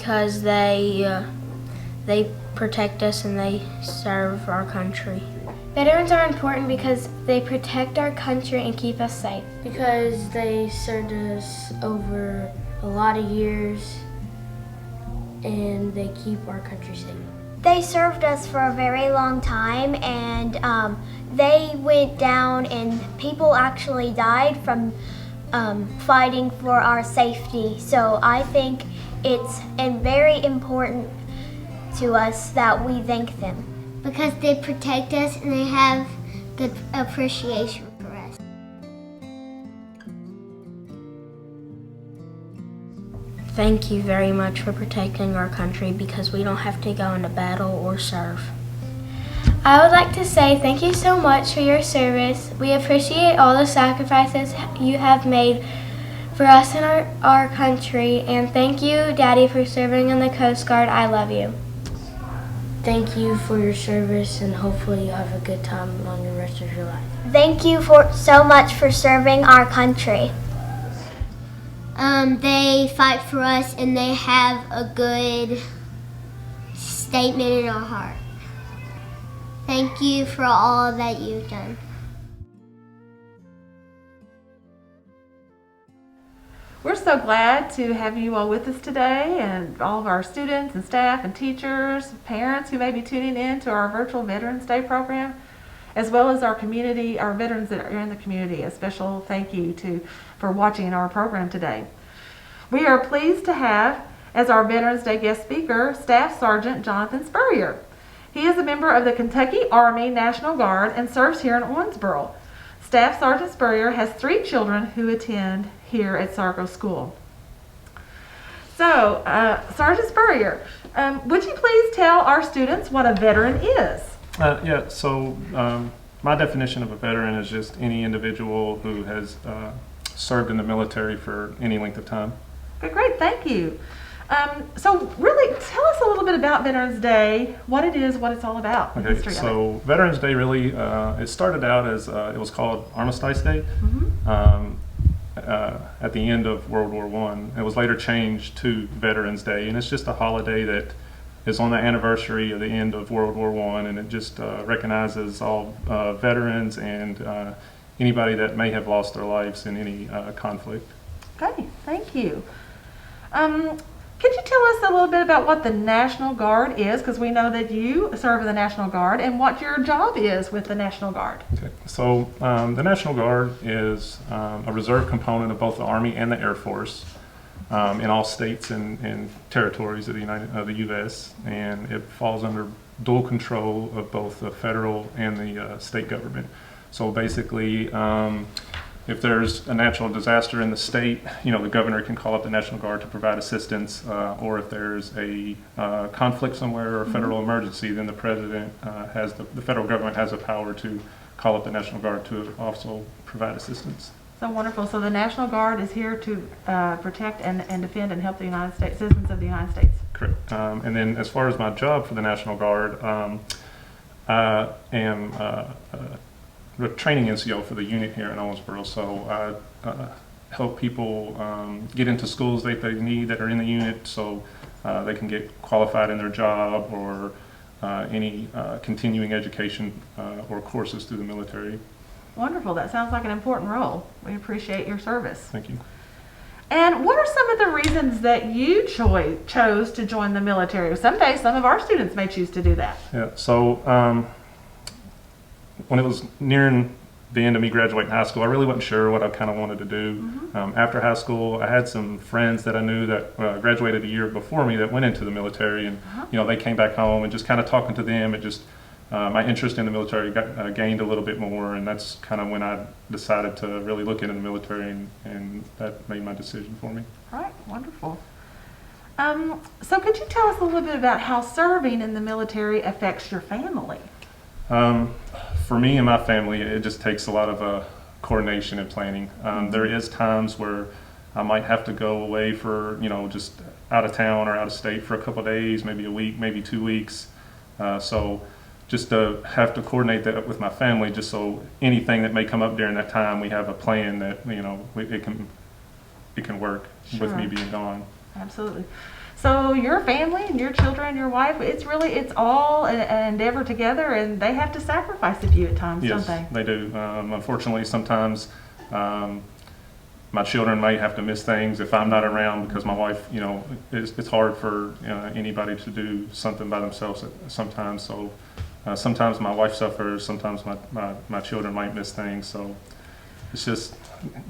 Because they protect us and they serve our country. Veterans are important because they protect our country and keep us safe. Because they served us over a lot of years and they keep our country safe. They served us for a very long time, and they went down and people actually died from fighting for our safety. So I think it's very important to us that we thank them. Because they protect us and they have good appreciation for us. Thank you very much for protecting our country because we don't have to go into battle or serve. I would like to say thank you so much for your service. We appreciate all the sacrifices you have made for us and our country, and thank you, Daddy, for serving in the Coast Guard. I love you. Thank you for your service and hopefully you have a good time on the rest of your life. Thank you so much for serving our country. They fight for us and they have a good statement in our heart. Thank you for all that you've done. We're so glad to have you all with us today, and all of our students and staff and teachers, parents who may be tuning in to our virtual Veterans Day program, as well as our community, our veterans that are in the community. A special thank you for watching our program today. We are pleased to have as our Veterans Day guest speaker, Staff Sergeant Jonathan Spurrier. He is a member of the Kentucky Army National Guard and serves here in Owensboro. Staff Sergeant Spurrier has 3 children who attend here at Sorgho School. So, Sergeant Spurrier, would you please tell our students what a veteran is? My definition of a veteran is just any individual who has served in the military for any length of time. Okay, great, thank you. So really, tell us a little bit about Veterans Day, what it is, what it's all about, the history of it. Veterans Day really, it started out as, it was called Armistice Day. At the end of World War I. It was later changed to Veterans Day, and it's just a holiday that is on the anniversary of the end of World War I, and it just recognizes all veterans and anybody that may have lost their lives in any conflict. Okay, thank you. Could you tell us a little bit about what the National Guard is, because we know that you serve in the National Guard, and what your job is with the National Guard? Okay. So the National Guard is a reserve component of both the Army and the Air Force in all states and territories of the U.S., and it falls under dual control of both the federal and the state government. So basically, if there's a natural disaster in the state, the governor can call up the National Guard to provide assistance, or if there's a conflict somewhere or a federal emergency, then the president the federal government has the power to call up the National Guard to also provide assistance. So wonderful. So the National Guard is here to protect and defend and help the United States, citizens of the United States. Correct. And then as far as my job for the National Guard, I am the training NCO for the unit here in Owensboro, so I help people get into schools they need that are in the unit, so they can get qualified in their job or any continuing education or courses through the military. Wonderful. That sounds like an important role. We appreciate your service. Thank you. And what are some of the reasons that you chose to join the military? Someday some of our students may choose to do that. Yeah, so when it was nearing the end of me graduating high school, I really wasn't sure what I kind of wanted to do. After high school, I had some friends that I knew that graduated a year before me that went into the military, and they came back home, and just kind of talking to them, it just my interest in the military gained a little bit more, and that's kind of when I decided to really look into the military, and that made my decision for me. All right, wonderful. So could you tell us a little bit about how serving in the military affects your family? For me and my family, it just takes a lot of coordination and planning. There is times where I might have to go away for, just out of town or out of state for a couple of days, maybe a week, maybe 2 weeks. So just to have to coordinate that with my family, just so anything that may come up during that time, we have a plan that, it can work with me being gone. Absolutely. So your family and your children, your wife, it's all an endeavor together, and they have to sacrifice a few at times, Yes, don't they? they do. Unfortunately, sometimes my children may have to miss things if I'm not around because my wife, it's hard for anybody to do something by themselves sometimes. So sometimes my wife suffers, sometimes my children might miss things. So it's just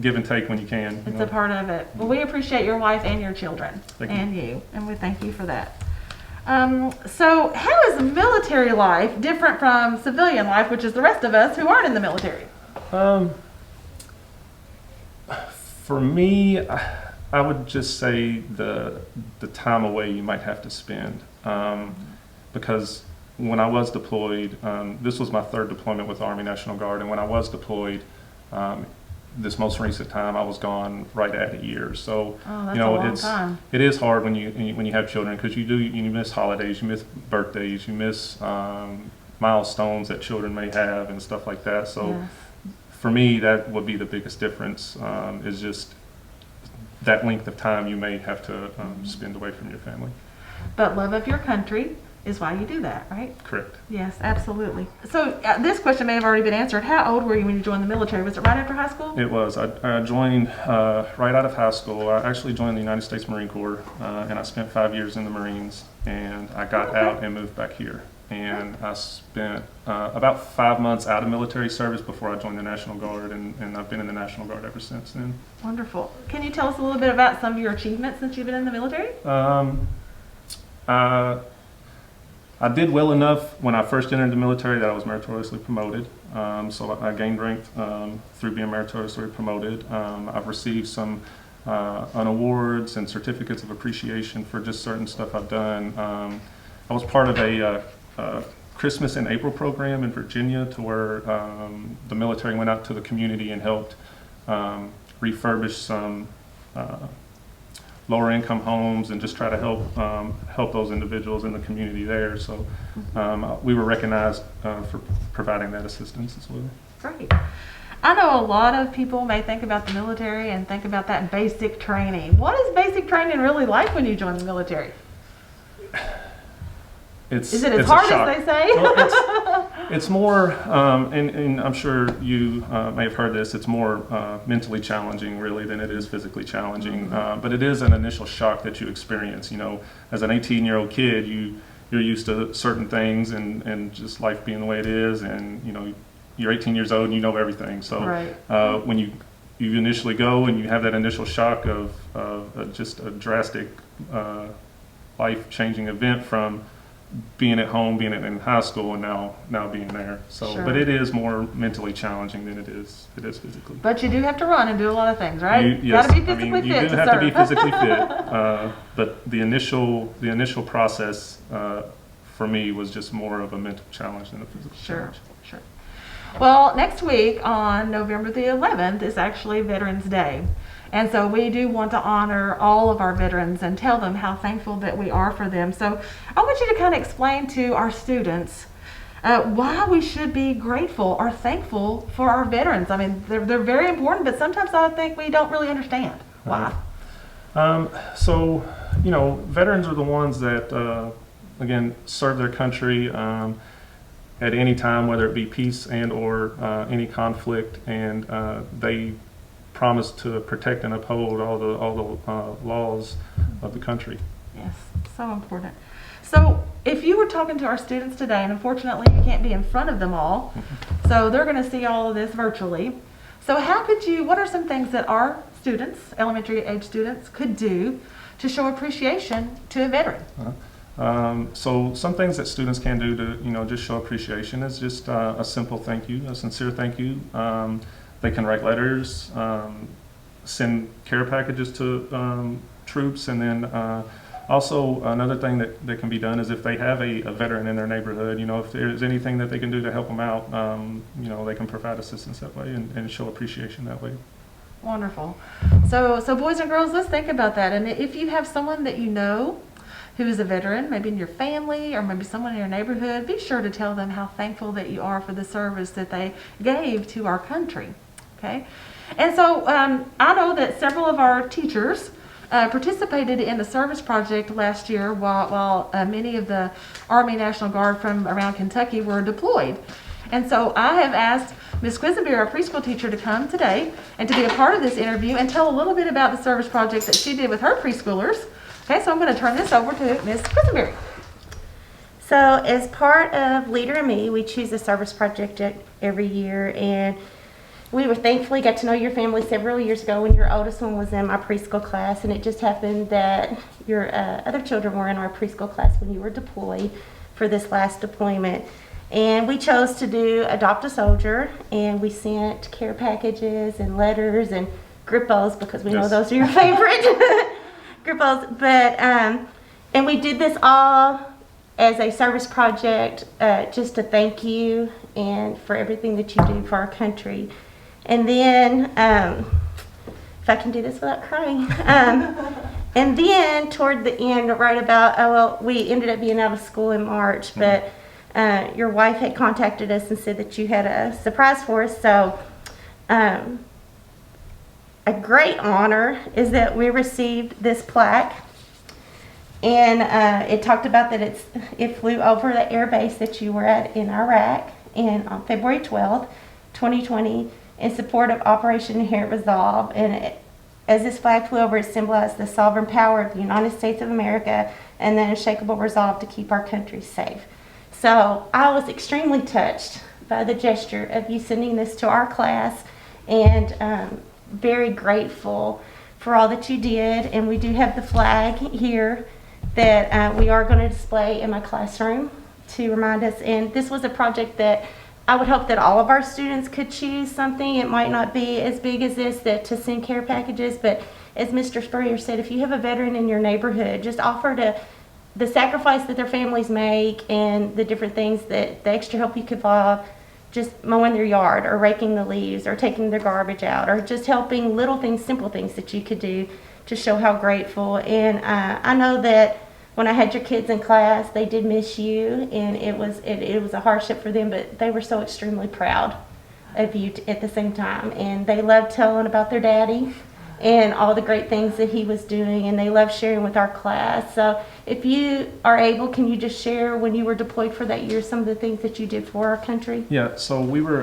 give and take when you can. It's a part of it. Well, we appreciate your wife and your children Thank you, and we thank you for that. So how is military life different from civilian life, which is the rest of us who aren't in the military? For me, I would just say the time away you might have to spend, because when I was deployed, this was my third deployment with the Army National Guard, and when I was deployed, this most recent time I was gone right at a year. So that's a long time. It is hard when you have children, because you miss holidays, you miss birthdays, you miss milestones that children may have and stuff like that. So. Yes. For me, that would be the biggest difference, is just that length of time you may have to spend away from your family. But love of your country is why you do that, right? Correct. Yes, absolutely. So this question may have already been answered. How old were you when you joined the military? Was it right after high school? It was. I joined right out of high school. I actually joined the United States Marine Corps, and I spent 5 years in the Marines, and I got out and moved back here. And I spent about 5 months out of military service before I joined the National Guard, and I've been in the National Guard ever since then. Wonderful. Can you tell us a little bit about some of your achievements since you've been in the military? I did well enough when I first entered the military that I was meritoriously promoted. So I gained rank through being meritoriously promoted. I've received some awards and certificates of appreciation for just certain stuff I've done. I was part of a Christmas in April program in Virginia, to where the military went out to the community and helped refurbish some lower income homes and just try to help those individuals in the community there. So we were recognized for providing that assistance as well. Great. I know a lot of people may think about the military and think about that basic training. What is basic training really like when you join the military? Is it as hard as they say? Well, it's more, and I'm sure you may have heard this, it's more mentally challenging really than it is physically challenging. But it is an initial shock that you experience. As an 18-year-old kid, you're used to certain things and just life being the way it is, and you're 18 years old and you know everything. So right. When you initially go and you have that initial shock of just a drastic life-changing event from being at home, being in high school, and now being there. So, sure. But it is more mentally challenging than it is physically. But you do have to run and do a lot of things, right? Yes. Got to be physically fit. You do have to be physically fit. But the initial process for me was just more of a mental challenge than a physical challenge. Sure. Well, next week on November the 11th is actually Veterans Day. And so we do want to honor all of our veterans and tell them how thankful that we are for them. So I want you to kind of explain to our students why we should be grateful or thankful for our veterans. I mean, they're very important, but sometimes I think we don't really understand why. So, veterans are the ones that, again, serve their country at any time, whether it be peace and or any conflict, and they promise to protect and uphold all the laws of the country. Yes, so important. So if you were talking to our students today, and unfortunately you can't be in front of them all, so they're going to see all of this virtually. So what are some things that our students, elementary age students, could do to show appreciation to a veteran? So some things that students can do to just show appreciation is just a simple thank you, a sincere thank you. They can write letters, send care packages to troops, and then also another thing that can be done is if they have a veteran in their neighborhood, if there's anything that they can do to help them out, they can provide assistance that way and show appreciation that way. Wonderful. So boys and girls, let's think about that. And if you have someone that you know who is a veteran, maybe in your family or maybe someone in your neighborhood, be sure to tell them how thankful that you are for the service that they gave to our country. Okay? And so I know that several of our teachers participated in the service project last year while many of the Army National Guard from around Kentucky were deployed. And so I have asked Ms. Quisenberry, our preschool teacher, to come today and to be a part of this interview and tell a little bit about the service project that she did with her preschoolers. Okay, so I'm going to turn this over to Ms. Quisenberry. So as part of Leader and Me, we choose a service project every year, and we were thankfully got to know your family several years ago when your oldest one was in my preschool class, and it just happened that your other children were in our preschool class when you were deployed for this last deployment. And we chose to do Adopt a Soldier, and we sent care packages and letters and Grippos, because we know those are your favorite Grippos. But and we did this all as a service project, just to thank you and for everything that you do for our country. And then, if I can do this without crying, and then toward the end, right about, we ended up being out of school in March, but your wife had contacted us and said that you had a surprise for us. So a great honor is that we received this plaque. And it talked about that it flew over the air base that you were at in Iraq on February 12th, 2020, in support of Operation Inherent Resolve. And as this flag flew over, it symbolized the sovereign power of the United States of America and the unshakable resolve to keep our country safe. So I was extremely touched by the gesture of you sending this to our class, and very grateful for all that you did. And we do have the flag here that we are going to display in my classroom to remind us. And this was a project that I would hope that all of our students could choose something. It might not be as big as this to send care packages, but as Mr. Spurrier said, if you have a veteran in your neighborhood, just offer to the sacrifice that their families make and the different things that the extra help you could involve, just mowing their yard or raking the leaves or taking their garbage out, or just helping little things, simple things that you could do to show how grateful. And I know that when I had your kids in class, they did miss you, and it was a hardship for them, but they were so extremely proud of you at the same time. And they loved telling about their daddy and all the great things that he was doing, and they loved sharing with our class. So if you are able, can you just share when you were deployed for that year some of the things that you did for our country? Yeah, so we were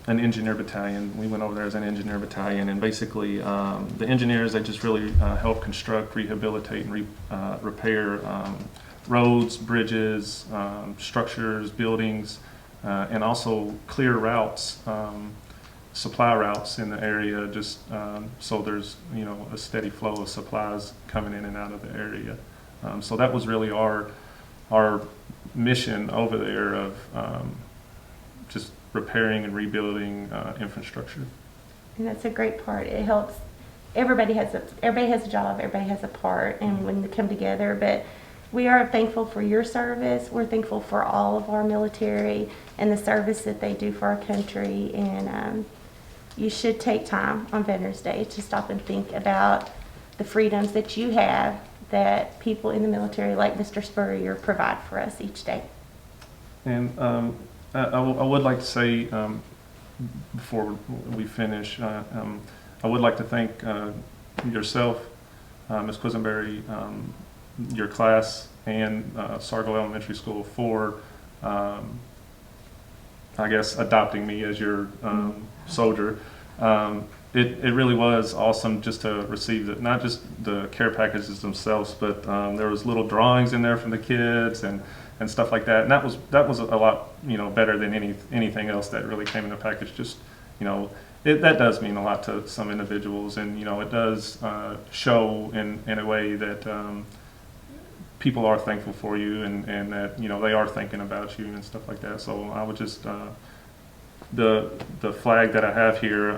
an engineer battalion. We went over there as an engineer battalion, and basically the engineers, they just really help construct, rehabilitate, and repair roads, bridges, structures, buildings, and also clear routes, supply routes in the area, just so there's a steady flow of supplies coming in and out of the area. So that was really our mission over there of just repairing and rebuilding infrastructure. And that's a great part. It helps. Everybody has a job. Everybody has a part, and when they come together. But we are thankful for your service. We're thankful for all of our military and the service that they do for our country. And you should take time on Veterans Day to stop and think about the freedoms that you have, that people in the military like Mr. Spurrier provide for us each day. And I would like to say, before we finish, I would like to thank yourself, Ms. Quisenberry, your class, and Sorgho Elementary School for, I guess, adopting me as your soldier. It really was awesome just to receive not just the care packages themselves, but there was little drawings in there from the kids and stuff like that. And that was a lot better than anything else that really came in the package. Just that does mean a lot to some individuals, and it does show in a way that people are thankful for you, and that they are thinking about you and stuff like that. So I would just the flag that I have here,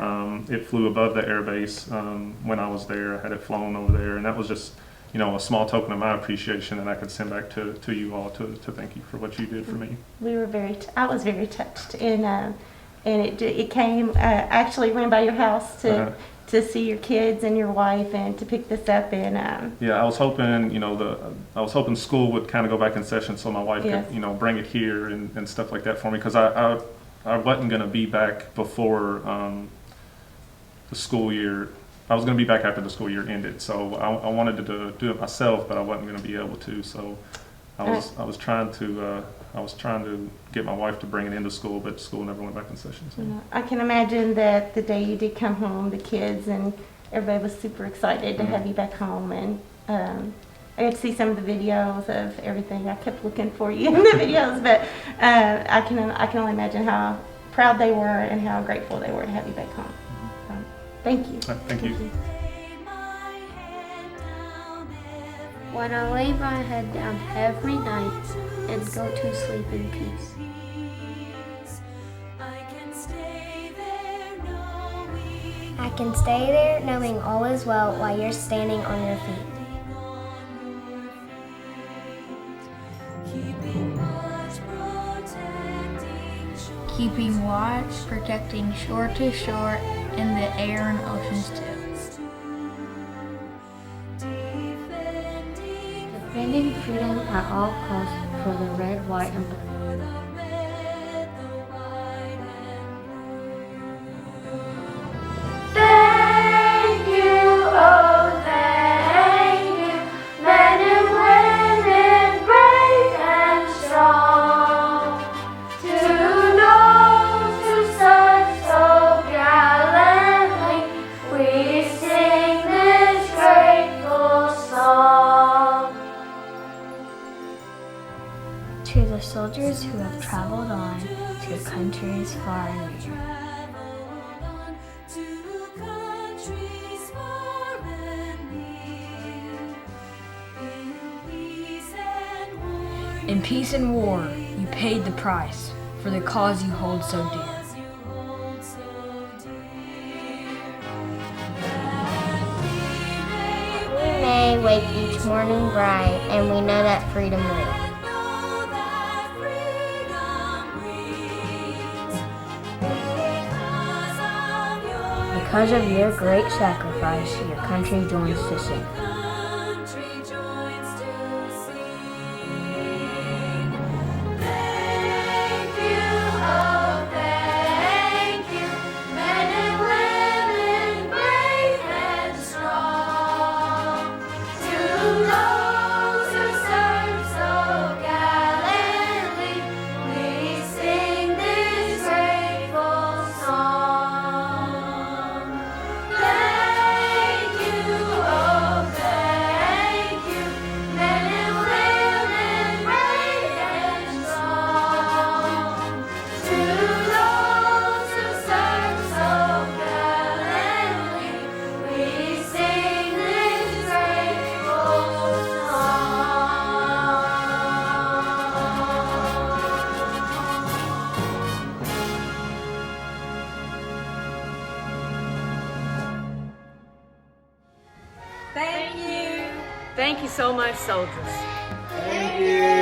it flew above the air base when I was there. I had it flown over there, and that was just a small token of my appreciation that I could send back to you all to thank you for what you did for me. We were I was very touched, and it came. I actually ran by your house to see your kids and your wife and to pick this up. And yeah, I was hoping school would kind of go back in session so my wife could bring it here and stuff like that for me, because I wasn't going to be back before the school year I was going to be back after the school year ended, so I wanted to do it myself, but I wasn't going to be able to. So I was trying to get my wife to bring it into school, but school never went back in session. So. I can imagine that the day you did come home, the kids and everybody was super excited to have you back home, and I got to see some of the videos of everything. I kept looking for you in the videos, but I can only imagine how proud they were and how grateful they were to have you back home. So, thank you. Thank you. When I lay my head down every night and go to sleep in peace. I can stay there knowing all is well while you're standing on your feet. Keeping watch, protecting shore to shore, in the air and oceans too. Defending freedom at all costs for the red, white, and blue. Thank you, oh thank you, men and women brave and strong, to those who serve so gallantly, we sing this grateful song. To the soldiers who have traveled on to countries far and near. In peace and war, you paid the price for the cause you hold so dear. We may wake each morning bright, and we know that freedom lives. Because of your great sacrifice, your country joins to sing. Thank you, oh thank you, men and women brave and strong, to those who serve so gallantly, we sing this grateful song. Thank you, oh thank you, men and women brave and strong, to those who serve so gallantly, we sing this grateful song. Thank you. Thank you so much, soldiers. Thank you.